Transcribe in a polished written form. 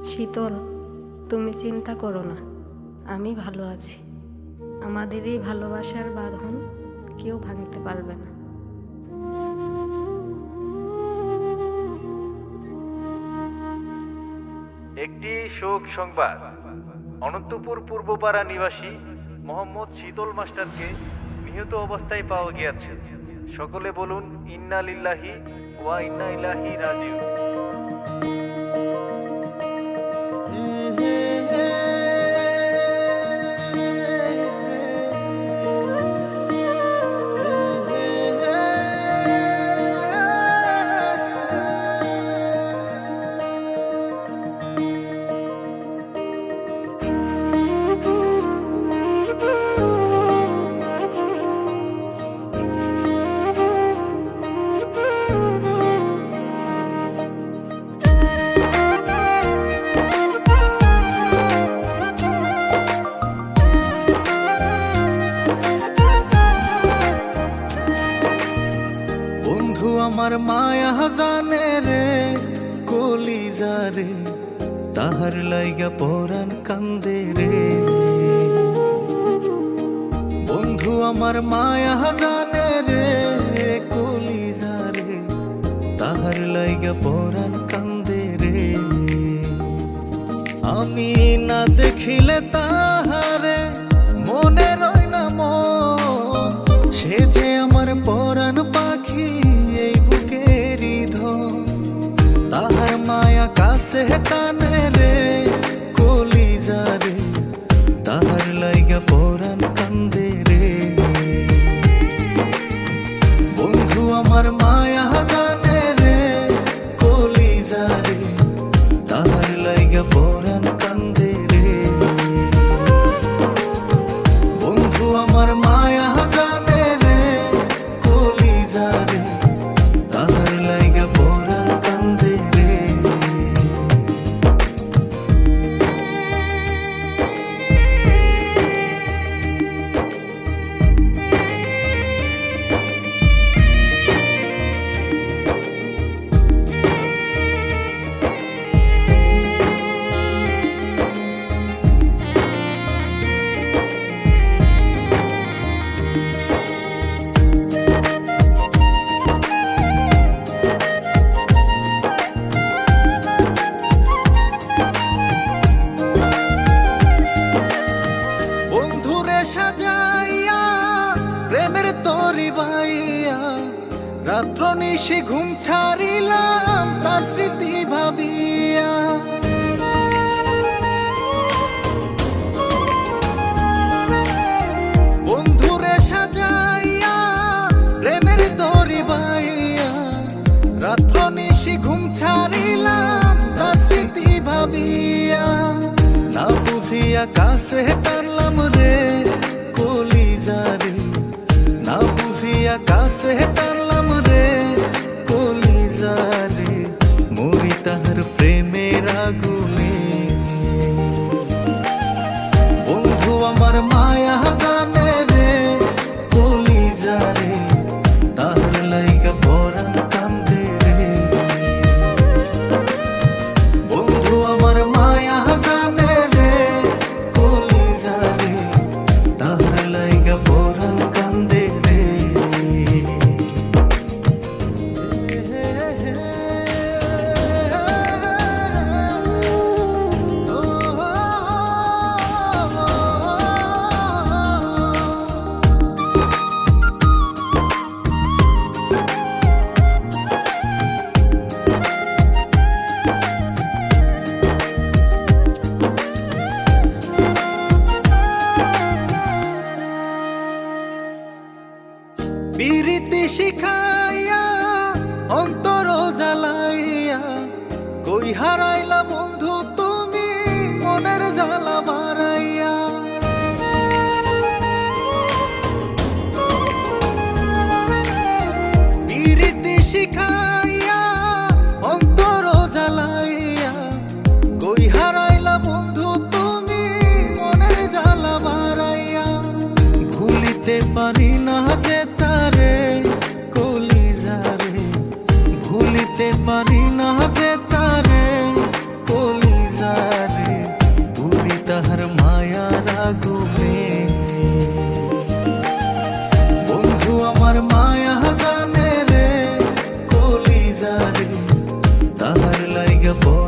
শীতল, তুমি চিন্তা করো না, আমি ভালো আছি। আমাদের এই ভালোবাসার বাঁধন কেউ ভাঙতে পারবে না। একটি শোক সংবাদ। অনন্তপুর পূর্বপাড়া নিবাসী মোহাম্মদ শীতল মাস্টারকে নিহত অবস্থায় পাওয়া গিয়েছে। সকলে বলুন ইন্না লিল্লাহি ওয়া ইন্না ইলাইহি রাজিউন। বন্ধু আমার মায়া জানে রে, কলিজা রে, তাহার লাইগা পরাণ কান্দে রে। বন্ধু আমার মায়া জানে রে, কলিজা রে, তাহার লাইগা পরাণ কান্দে রে। আমি না দেখিলে তাহারে মনে রয় না মন, সে যে আমার পরাণ পাখি এই বুকেরই ধন। তাহার মায়া কাছে টানে রে, কলিজা রে, তাহার লাইগা পরাণ কান্দে রে। বন্ধু আমার মায়া জানে রে, কলিজা রে, তাহার লাইগা পরাণ কান্দে রে। বন্ধু আমার মায়া জানে রে, কলিজা রে, তাহার লাইগা পরাণ কান্দে রে। বন্ধুরে সাজাইয়া প্রেমের তরি বাইয়া, রাত্র নিশি ঘুম ছাড়িলাম তার স্মৃতি ভাবিয়া। বন্ধুরে সাজাইয়া প্রেমের তরি বাইয়া, রাত্র নিশি ঘুম ছাড়িলাম তার স্মৃতি ভাবিয়া। না বুঝিয়া কাছে টানলাম রে, কলিজা রে, না বুঝিয়া কাছে টানলাম রে, কলিজা রে, মরি তাহার প্রেমের আগুনে। বন্ধু আমার মায়া জানে রে, কলিজা রে, তাহার লাইগা পরাণ কান্দে রে। বন্ধু আমার মায়া জানে রে, কলিজা রে, তাহার লাইগা পরাণ কান্দে রে। পিরিতি শিখাইয়া অন্তর জ্বালাইয়া, কই হারাইলা বন্ধু তুমি মনের জ্বালা বাড়াইয়া। পিরিতি শিখাইয়া অন্তর জ্বালাইয়া, কই হারাইলা বন্ধু তুমি মনের জ্বালা বাড়াইয়া। ভুলিতে পারি না যে তারে, কলিজা রে, ভুলিতে পারি না যে তারে, কলিজা লাইগা